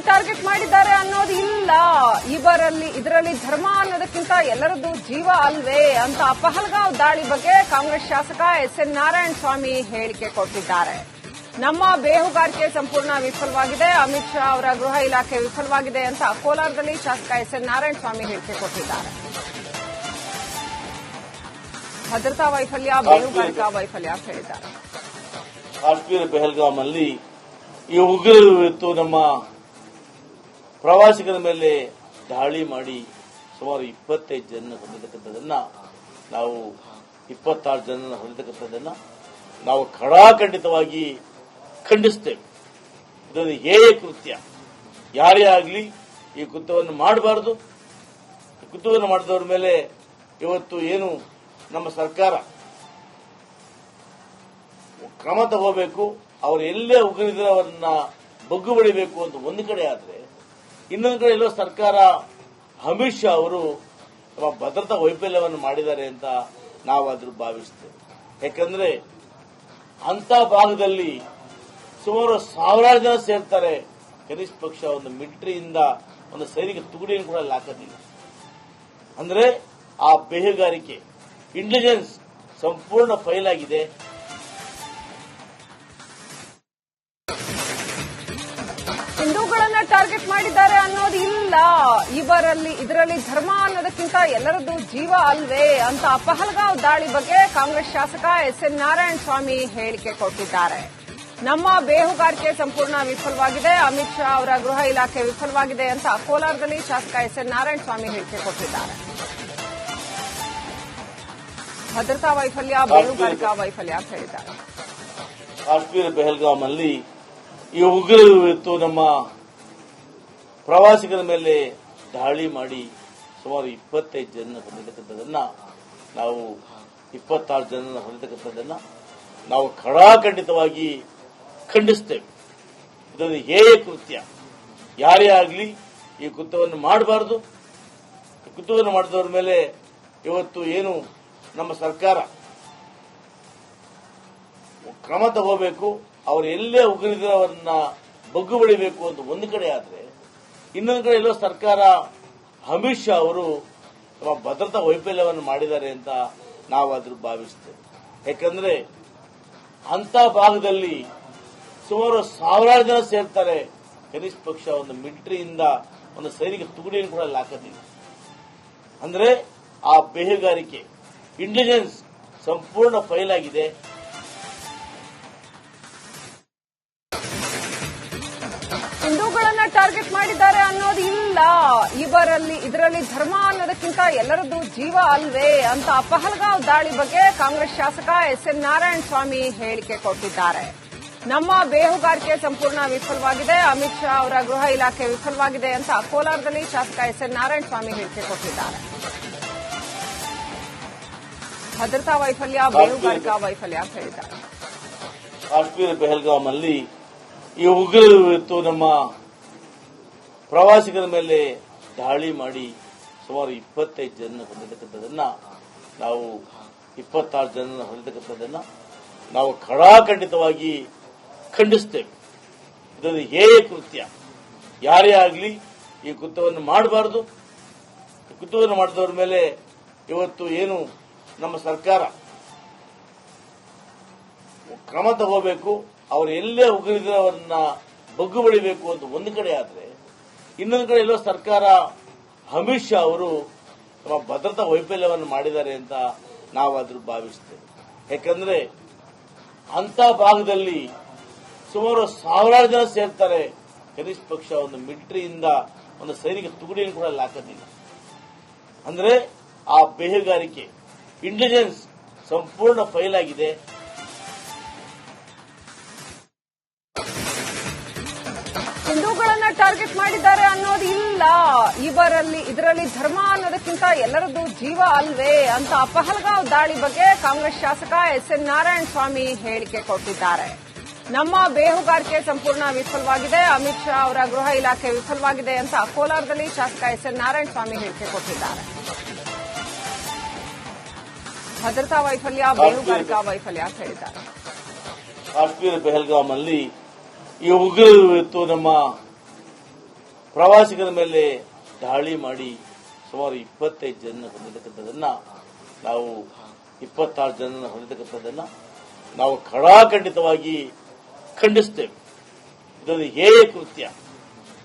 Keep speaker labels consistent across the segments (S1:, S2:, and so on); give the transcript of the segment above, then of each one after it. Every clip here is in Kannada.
S1: ಟಾರ್ಗೆಟ್ ಮಾಡಿದ್ದಾರೆ ಅನ್ನೋದು ಇಲ್ಲ. ಇದರಲ್ಲಿ ಧರ್ಮ ಅನ್ನೋದಕ್ಕಿಂತ ಎಲ್ಲರದ್ದು ಜೀವ ಅಲ್ವೇ ಅಂತ ಪಹಲ್ಗಾಂವ್ ದಾಳಿ ಬಗ್ಗೆ ಕಾಂಗ್ರೆಸ್ ಶಾಸಕ ಎಸ್ಎನ್ ನಾರಾಯಣ ಸ್ವಾಮಿ ಹೇಳಿಕೆ ಕೊಟ್ಟಿದ್ದಾರೆ. ನಮ್ಮ ಬೇಹುಗಾರಿಕೆ ಸಂಪೂರ್ಣ ವಿಫಲವಾಗಿದೆ, ಅಮಿತ್ ಶಾ ಅವರ ಗೃಹ ಇಲಾಖೆ ವಿಫಲವಾಗಿದೆ ಅಂತ ಕೋಲಾರದಲ್ಲಿ ಶಾಸಕ ಎಸ್ಎನ್ ನಾರಾಯಣ ಸ್ವಾಮಿ ಹೇಳಿಕೆ ಕೊಟ್ಟಿದ್ದಾರೆ. ಭದ್ರತಾ ವೈಫಲ್ಯ, ಬೇಹುಗಾರಿಕಾ ವೈಫಲ್ಯ ಅಂತ ಹೇಳಿದ್ದಾರೆ.
S2: ಕಾಶ್ಮೀರ ಪಹಲ್ಗಾಂನಲ್ಲಿ ಈ ಉಗ್ರರು ಇವತ್ತು ನಮ್ಮ ಪ್ರವಾಸಿಗರ ಮೇಲೆ ದಾಳಿ ಮಾಡಿ ಸುಮಾರು 25 ಜನ ಹೊಂದಿರತಕ್ಕಂಥದನ್ನ ನಾವು 26 ಜನ ಹೊಂದಿರತಕ್ಕಂಥದನ್ನ ನಾವು ಖಡಾಖಂಡಿತವಾಗಿ ಖಂಡಿಸ್ತೇವೆ. ಇದೊಂದು ಹೇಯ ಕೃತ್ಯ. ಯಾರೇ ಆಗಲಿ ಈ ಕೃತ್ಯವನ್ನು ಮಾಡಬಾರದು. ಕೃತ್ಯವನ್ನು ಮಾಡಿದವರ ಮೇಲೆ ಇವತ್ತು ಏನು ನಮ್ಮ ಸರ್ಕಾರ ಕ್ರಮ ತಗೋಬೇಕು, ಅವರು ಎಲ್ಲೇ ಉಗ್ರರಿದ್ರೆ ಅವರನ್ನ ಬಗ್ಗು ಬಡಿಬೇಕು ಅಂತ ಒಂದು ಕಡೆ ಆದರೆ, ಇನ್ನೊಂದು ಕಡೆ ಎಲ್ಲೋ ಸರ್ಕಾರ ಅಮಿತ್ ಶಾ ಅವರು ತಮ್ಮ ಭದ್ರತಾ ವೈಫಲ್ಯವನ್ನು ಮಾಡಿದ್ದಾರೆ ಅಂತ ನಾವು ಅದ್ರ ಭಾವಿಸ್ತೇವೆ. ಯಾಕಂದ್ರೆ ಅಂತ ಭಾಗದಲ್ಲಿ ಸುಮಾರು ಸಾವಿರಾರು ಜನ ಸೇರ್ತಾರೆ. ಕನಿಷ್ಠ ಪಕ್ಷ ಒಂದು ಮಿಲಿಟರಿಯಿಂದ ಒಂದು ಸೈನಿಕ ತುಕಡಿಯನ್ನು ಕೂಡ ಅಲ್ಲಿ ಹಾಕೋದಿಲ್ಲ. ಅಂದ್ರೆ ಆ ಬೇಹುಗಾರಿಕೆ ಇಂಟೆಲಿಜೆನ್ಸ್ ಸಂಪೂರ್ಣ ಫೈಲ್ ಆಗಿದೆ.
S1: ಹಿಂದೂಗಳನ್ನ ಟಾರ್ಗೆಟ್ ಮಾಡಿದ್ದಾರೆ ಅನ್ನೋದು ಇಲ್ಲ. ಇದರಲ್ಲಿ ಧರ್ಮ ಅನ್ನೋದಕ್ಕಿಂತ ಎಲ್ಲರದ್ದು ಜೀವ ಅಲ್ವೇ ಅಂತ ಪಹಲ್ಗಾಂವ್ ದಾಳಿ ಬಗ್ಗೆ ಕಾಂಗ್ರೆಸ್ ಶಾಸಕ ಎಸ್ಎನ್ ನಾರಾಯಣ ಸ್ವಾಮಿ ಹೇಳಿಕೆ ಕೊಟ್ಟಿದ್ದಾರೆ. ನಮ್ಮ ಬೇಹುಗಾರಿಕೆ ಸಂಪೂರ್ಣ ವಿಫಲವಾಗಿದೆ, ಅಮಿತ್ ಶಾ ಅವರ ಗೃಹ ಇಲಾಖೆ ವಿಫಲವಾಗಿದೆ ಅಂತ ಕೋಲಾರದಲ್ಲಿ ಶಾಸಕ ಎಸ್ಎನ್ ನಾರಾಯಣ ಸ್ವಾಮಿ ಹೇಳಿಕೆ ಕೊಟ್ಟಿದ್ದಾರೆ. ಭದ್ರತಾ ವೈಫಲ್ಯ, ಬೇಹುಗಾರಿಕಾ ವೈಫಲ್ಯ ಅಂತ ಹೇಳಿದ್ದಾರೆ.
S2: ಕಾಶ್ಮೀರ ಪಹಲ್ಗಾಂನಲ್ಲಿ ಈ ಉಗ್ರರು ಇವತ್ತು ನಮ್ಮ ಪ್ರವಾಸಿಗರ ಮೇಲೆ ದಾಳಿ ಮಾಡಿ ಸುಮಾರು 25 ಜನ ಹೊಂದಿರತಕ್ಕಂಥದನ್ನ ನಾವು 26 ಜನ ಹೊಂದಿರತಕ್ಕಂಥದನ್ನ ನಾವು ಖಡಾಖಂಡಿತವಾಗಿ ಖಂಡಿಸ್ತೇವೆ. ಇದೊಂದು ಹೇಯ ಕೃತ್ಯ. ಯಾರೇ ಆಗಲಿ ಈ ಕೃತ್ಯವನ್ನು ಮಾಡಬಾರದು. ಕೃತ್ಯವನ್ನು ಮಾಡಿದವರ ಮೇಲೆ ಇವತ್ತು ಏನು ನಮ್ಮ ಸರ್ಕಾರ ಕ್ರಮ ತಗೋಬೇಕು, ಅವರು ಎಲ್ಲೇ ಉಗ್ರರಿದ್ರೆ ಅವರನ್ನ ಬಗ್ಗು ಬಡಿಬೇಕು ಅಂತ ಒಂದು ಕಡೆ ಆದರೆ, ಇನ್ನೊಂದು ಕಡೆ ಎಲ್ಲೋ ಸರ್ಕಾರ ಅಮಿತ್ ಶಾ ಅವರು ತಮ್ಮ ಭದ್ರತಾ ವೈಫಲ್ಯವನ್ನು ಮಾಡಿದ್ದಾರೆ ಅಂತ ನಾವು ಅದ್ರ ಭಾವಿಸ್ತೇವೆ. ಯಾಕಂದ್ರೆ ಅಂತ ಭಾಗದಲ್ಲಿ ಸುಮಾರು ಸಾವಿರಾರು ಜನ ಸೇರ್ತಾರೆ. ಕನಿಷ್ಠ ಪಕ್ಷ ಒಂದು ಮಿಲಿಟರಿಯಿಂದ ಒಂದು ಸೈನಿಕ ತುಕಡಿಯನ್ನು ಕೂಡ ಅಲ್ಲಿ ಹಾಕೋದಿಲ್ಲ. ಅಂದ್ರೆ ಆ ಬೇಹುಗಾರಿಕೆ ಇಂಟೆಲಿಜೆನ್ಸ್ ಸಂಪೂರ್ಣ ಫೈಲ್ ಆಗಿದೆ.
S1: ಹಿಂದೂಗಳನ್ನ ಟಾರ್ಗೆಟ್ ಮಾಡಿದ್ದಾರೆ ಅನ್ನೋದು ಇಲ್ಲ. ಇದರಲ್ಲಿ ಧರ್ಮ ಅನ್ನೋದಕ್ಕಿಂತ ಎಲ್ಲರದ್ದು ಜೀವ ಅಲ್ವೇ ಅಂತ ಪಹಲ್ಗಾಂವ್ ದಾಳಿ ಬಗ್ಗೆ ಕಾಂಗ್ರೆಸ್ ಶಾಸಕ ಎಸ್ಎನ್ ನಾರಾಯಣ ಸ್ವಾಮಿ ಹೇಳಿಕೆ ಕೊಟ್ಟಿದ್ದಾರೆ. ನಮ್ಮ ಬೇಹುಗಾರಿಕೆ ಸಂಪೂರ್ಣ ವಿಫಲವಾಗಿದೆ, ಅಮಿತ್ ಶಾ ಅವರ ಗೃಹ ಇಲಾಖೆ ವಿಫಲವಾಗಿದೆ ಅಂತ ಕೋಲಾರದಲ್ಲಿ ಶಾಸಕ ಎಸ್ಎನ್ ನಾರಾಯಣ ಸ್ವಾಮಿ ಹೇಳಿಕೆ ಕೊಟ್ಟಿದ್ದಾರೆ. ಭದ್ರತಾ ವೈಫಲ್ಯ, ಬೇಹುಗಾರಿಕಾ ವೈಫಲ್ಯ ಅಂತ ಹೇಳಿದ್ದಾರೆ.
S2: ಕಾಶ್ಮೀರ ಪಹಲ್ಗಾಂನಲ್ಲಿ ಈ ಉಗ್ರರು ಇವತ್ತು ನಮ್ಮ ಪ್ರವಾಸಿಗರ ಮೇಲೆ ದಾಳಿ ಮಾಡಿ ಸುಮಾರು 25 ಜನ ಹೊಂದಿರತಕ್ಕಂಥದನ್ನ ನಾವು 26 ಜನ ಹೊಂದಿರತಕ್ಕಂಥದನ್ನ ನಾವು ಖಡಾಖಂಡಿತವಾಗಿ ಖಂಡಿಸ್ತೇವೆ. ಇದೊಂದು ಹೇಯ ಕೃತ್ಯ. ಯಾರೇ ಆಗಲಿ ಈ ಕೃತ್ಯವನ್ನು ಮಾಡಬಾರದು. ಕೃತ್ಯವನ್ನು ಮಾಡಿದವರ ಮೇಲೆ ಇವತ್ತು ಏನು ನಮ್ಮ ಸರ್ಕಾರ ಕ್ರಮ ತಗೋಬೇಕು, ಅವರು ಎಲ್ಲೇ ಉಗ್ರರಿದ್ರೆ ಅವರನ್ನ ಬಗ್ಗು ಬಡಿಬೇಕು ಅಂತ ಒಂದು ಕಡೆ ಆದರೆ, ಇನ್ನೊಂದು ಕಡೆ ಎಲ್ಲೋ ಸರ್ಕಾರ ಅಮಿತ್ ಶಾ ಅವರು ತಮ್ಮ ಭದ್ರತಾ ವೈಫಲ್ಯವನ್ನು ಮಾಡಿದ್ದಾರೆ ಅಂತ ನಾವು ಅದ್ರ ಭಾವಿಸ್ತೇವೆ. ಯಾಕಂದ್ರೆ ಅಂತ ಭಾಗದಲ್ಲಿ ಸುಮಾರು ಸಾವಿರಾರು ಜನ ಸೇರ್ತಾರೆ. ಕನಿಷ್ಠ ಪಕ್ಷ ಒಂದು ಮಿಲಿಟರಿಯಿಂದ ಒಂದು ಸೈನಿಕ ತುಕಡಿಯನ್ನು ಕೂಡ ಅಲ್ಲಿ ಹಾಕೋದಿಲ್ಲ. ಅಂದ್ರೆ ಆ ಬೇಹುಗಾರಿಕೆ ಇಂಟೆಲಿಜೆನ್ಸ್ ಸಂಪೂರ್ಣ ಫೈಲ್ ಆಗಿದೆ.
S1: ಹಿಂದೂಗಳನ್ನ ಟಾರ್ಗೆಟ್ ಮಾಡಿದ್ದಾರೆ ಅನ್ನೋದು ಇಲ್ಲ. ಇದರಲ್ಲಿ ಧರ್ಮ ಅನ್ನೋದಕ್ಕಿಂತ ಎಲ್ಲರದ್ದು ಜೀವ ಅಲ್ವೇ ಅಂತ ಪಹಲ್ಗಾಂವ್ ದಾಳಿ ಬಗ್ಗೆ ಕಾಂಗ್ರೆಸ್ ಶಾಸಕ ಎಸ್ಎನ್ ನಾರಾಯಣ ಸ್ವಾಮಿ ಹೇಳಿಕೆ ಕೊಟ್ಟಿದ್ದಾರೆ. ನಮ್ಮ ಬೇಹುಗಾರಿಕೆ ಸಂಪೂರ್ಣ ವಿಫಲವಾಗಿದೆ, ಅಮಿತ್ ಶಾ ಅವರ ಗೃಹ ಇಲಾಖೆ ವಿಫಲವಾಗಿದೆ ಅಂತ ಕೋಲಾರದಲ್ಲಿ ಶಾಸಕ ಎಸ್ಎನ್ ನಾರಾಯಣ ಸ್ವಾಮಿ ಹೇಳಿಕೆ ಕೊಟ್ಟಿದ್ದಾರೆ. ಭದ್ರತಾ ವೈಫಲ್ಯ, ಬೇಹುಗಾರಿಕಾ ವೈಫಲ್ಯ ಅಂತ ಹೇಳಿದ್ದಾರೆ.
S2: ಕಾಶ್ಮೀರ ಪಹಲ್ಗಾಂನಲ್ಲಿ ಈ ಉಗ್ರರು ಇವತ್ತು ನಮ್ಮ ಪ್ರವಾಸಿಗರ ಮೇಲೆ ದಾಳಿ ಮಾಡಿ ಸುಮಾರು 25 ಜನ ಹೊಂದಿರತಕ್ಕಂಥದ್ದನ್ನ ನಾವು 26 ಜನ ಹೊಂದಿರತಕ್ಕಂಥದ್ದನ್ನ ನಾವು ಖಡಾಖಂಡಿತವಾಗಿ ಖಂಡಿಸ್ತೇವೆ. ಇದೊಂದು ಹೇಯ ಕೃತ್ಯ.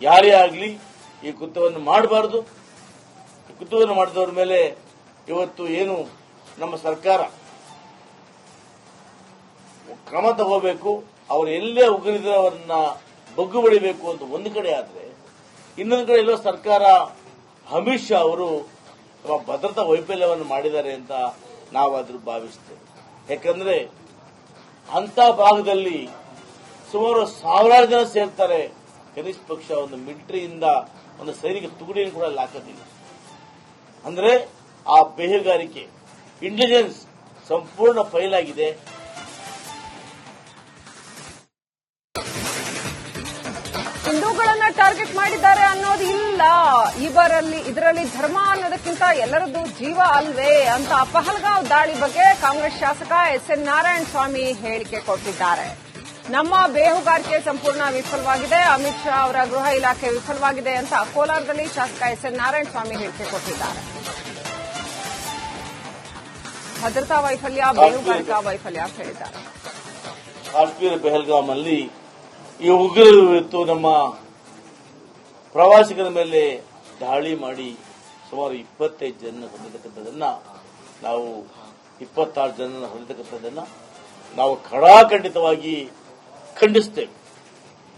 S2: ಯಾರೇ ಆಗಲಿ ಈ ಕೃತ್ಯವನ್ನು ಮಾಡಬಾರದು. ಈ ಕೃತ್ಯವನ್ನು ಮಾಡಿದವರ ಮೇಲೆ ಇವತ್ತು ಏನು ನಮ್ಮ ಸರ್ಕಾರ ಕ್ರಮ ತಗೋಬೇಕು, ಅವರು ಎಲ್ಲೇ ಉಗ್ರರಿದ್ರೆ ಅವರನ್ನ ಬಗ್ಗು ಬಡಿಬೇಕು ಅಂತ ಒಂದು ಕಡೆ ಆದ್ರೆ, ಇನ್ನೊಂದು ಕಡೆ ಎಲ್ಲೋ ಸರ್ಕಾರ ಅಮಿತ್ ಶಾ ಅವರು ತಮ್ಮ ಭದ್ರತಾ ವೈಫಲ್ಯವನ್ನು ಮಾಡಿದ್ದಾರೆ ಅಂತ ನಾವಾದ್ರೂ ಭಾವಿಸ್ತೇವೆ. ಯಾಕಂದ್ರೆ ಅಂತ ಭಾಗದಲ್ಲಿ ಸುಮಾರು ಸಾವಿರಾರು ಜನ ಸೇರ್ತಾರೆ. ಕನಿಷ್ಠ ಪಕ್ಷ ಒಂದು ಮಿಲಿಟರಿಯಿಂದ ಒಂದು ಸೈನಿಕ ತುಕಡಿಯನ್ನು ಕೂಡ ಅಲ್ಲಿ ಹಾಕೋದಿಲ್ಲ. ಅಂದ್ರೆ ಆ ಬೇಹುಗಾರಿಕೆ ಇಂಟೆಲಿಜೆನ್ಸ್ ಸಂಪೂರ್ಣ ಫೈಲ್ ಆಗಿದೆ.
S1: ಹಿಂದೂಗಳನ್ನ ಟಾರ್ಗೆಟ್ ಮಾಡಿದ್ದಾರೆ ಅನ್ನೋದು ಇಲ್ಲ. ಇದರಲ್ಲಿ ಧರ್ಮ ಅನ್ನೋದಕ್ಕಿಂತ ಎಲ್ಲರದ್ದು ಜೀವ ಅಲ್ವೇ ಅಂತ ಪಹಲ್ಗಾಂವ್ ದಾಳಿ ಬಗ್ಗೆ ಕಾಂಗ್ರೆಸ್ ಶಾಸಕ ಎಸ್ಎನ್ ನಾರಾಯಣ ಸ್ವಾಮಿ ಹೇಳಿಕೆ ಕೊಟ್ಟಿದ್ದಾರೆ. ನಮ್ಮ ಬೇಹುಗಾರಿಕೆ ಸಂಪೂರ್ಣ ವಿಫಲವಾಗಿದೆ, ಅಮಿತ್ ಶಾ ಅವರ ಗೃಹ ಇಲಾಖೆ ವಿಫಲವಾಗಿದೆ ಅಂತ ಕೋಲಾರದಲ್ಲಿ ಶಾಸಕ ಎಸ್ಎನ್ ನಾರಾಯಣ ಸ್ವಾಮಿ ಹೇಳಿಕೆ ಕೊಟ್ಟಿದ್ದಾರೆ. ಭದ್ರತಾ ವೈಫಲ್ಯ, ಬೇಹುಗಾರಿಕಾ ವೈಫಲ್ಯ ಅಂತ ಹೇಳಿದ್ದಾರೆ.
S2: ಕಾಶ್ಮೀರ ಪಹಲ್ಗಾಮಲ್ಲಿ ಈ ಉಗ್ರರು ಇವತ್ತು ನಮ್ಮ ಪ್ರವಾಸಿಗರ ಮೇಲೆ ದಾಳಿ ಮಾಡಿ ಸುಮಾರು 25 ಜನ ಹೊಂದಿರತಕ್ಕಂಥದ್ದನ್ನ ನಾವು 26 ಜನ ಹೊಂದಿರತಕ್ಕಂಥದ್ದನ್ನ ನಾವು ಖಡಾಖಂಡಿತವಾಗಿ ಖಂಡಿಸ್ತೇವೆ.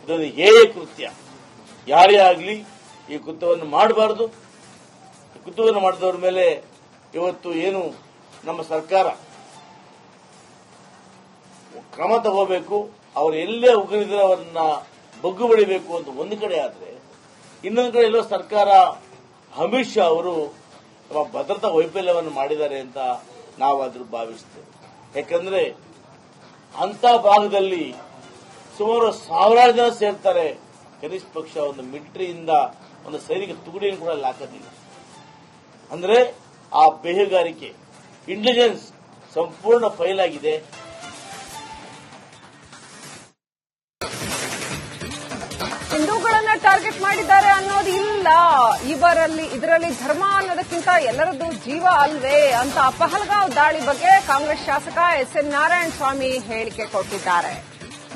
S2: ಇದೊಂದು ಹೇಯ ಕೃತ್ಯ. ಯಾರೇ ಆಗಲಿ ಈ ಕೃತ್ಯವನ್ನು ಮಾಡಬಾರದು. ಈ ಕೃತ್ಯವನ್ನು ಮಾಡಿದವರ ಮೇಲೆ ಇವತ್ತು ಏನು ನಮ್ಮ ಸರ್ಕಾರ ಕ್ರಮ ತಗೋಬೇಕು, ಅವರು ಎಲ್ಲೇ ಉಗ್ರರಿದ್ರೆ ಅವರನ್ನ ಬಗ್ಗು ಬಡಿಬೇಕು ಅಂತ ಒಂದು ಕಡೆ ಆದ್ರೆ, ಇನ್ನೊಂದು ಕಡೆ ಎಲ್ಲೋ ಸರ್ಕಾರ ಅಮಿತ್ ಶಾ ಅವರು ತಮ್ಮ ಭದ್ರತಾ ವೈಫಲ್ಯವನ್ನು ಮಾಡಿದ್ದಾರೆ ಅಂತ ನಾವಾದ್ರೂ ಭಾವಿಸ್ತೇವೆ. ಯಾಕಂದ್ರೆ ಅಂತ ಭಾಗದಲ್ಲಿ ಸುಮಾರು ಸಾವಿರಾರು ಜನ ಸೇರ್ತಾರೆ. ಕನಿಷ್ಠ ಪಕ್ಷ ಒಂದು ಮಿಲಿಟರಿಯಿಂದ ಒಂದು ಸೈನಿಕ ತುಕಡಿಯನ್ನು ಕೂಡ ಅಲ್ಲಿ ಹಾಕೋದಿಲ್ಲ. ಅಂದ್ರೆ ಆ ಬೇಹುಗಾರಿಕೆ ಇಂಟೆಲಿಜೆನ್ಸ್ ಸಂಪೂರ್ಣ ಫೈಲ್ ಆಗಿದೆ.
S1: ಹಿಂದೂಗಳನ್ನ ಟಾರ್ಗೆಟ್ ಮಾಡಿದ್ದಾರೆ ಅನ್ನೋದು ಇಲ್ಲ. ಇದರಲ್ಲಿ ಧರ್ಮ ಅನ್ನೋದಕ್ಕಿಂತ ಎಲ್ಲರದ್ದು ಜೀವ ಅಲ್ವೇ ಅಂತ ಪಹಲ್ಗಾಂವ್ ದಾಳಿ ಬಗ್ಗೆ ಕಾಂಗ್ರೆಸ್ ಶಾಸಕ ಎಸ್ಎನ್ ನಾರಾಯಣ ಸ್ವಾಮಿ ಹೇಳಿಕೆ ಕೊಟ್ಟಿದ್ದಾರೆ.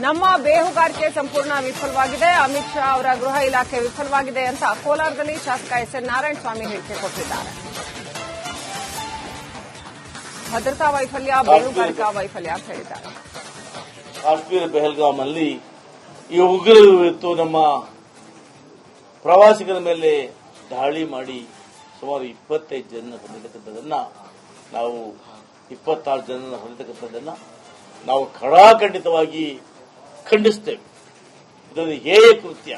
S1: ನಮ್ಮ ಬೇಹುಗಾರಿಕೆ ಸಂಪೂರ್ಣ ವಿಫಲವಾಗಿದೆ, ಅಮಿತ್ ಶಾ ಅವರ ಗೃಹ ಇಲಾಖೆ ವಿಫಲವಾಗಿದೆ ಅಂತ ಕೋಲಾರದಲ್ಲಿ ಶಾಸಕ ಎಸ್ಎನ್ ನಾರಾಯಣ ಸ್ವಾಮಿ ಹೇಳಿಕೆ ಕೊಟ್ಟಿದ್ದಾರೆ. ಭದ್ರತಾ ವೈಫಲ್ಯ, ಬೇಹುಗಾರಿಕಾ ವೈಫಲ್ಯ ಅಂತ ಹೇಳಿದ್ದಾರೆ.
S2: ಕಾಶ್ಮೀರ ಪಹಲ್ಗಾಮಲ್ಲಿ ಈ ಉಗ್ರರು ಇವತ್ತು ನಮ್ಮ ಪ್ರವಾಸಿಗರ ಮೇಲೆ ದಾಳಿ ಮಾಡಿ ಸುಮಾರು 25 ಜನ ಹೊಂದಿರತಕ್ಕಂಥದ್ದನ್ನ ನಾವು 26 ಜನ ಹೊಂದಿರತಕ್ಕಂಥದ್ದನ್ನ ನಾವು ಖಡಾಖಂಡಿತವಾಗಿ ಖಂಡಿಸ್ತೇವೆ. ಇದೊಂದು ಹೇಯ ಕೃತ್ಯ.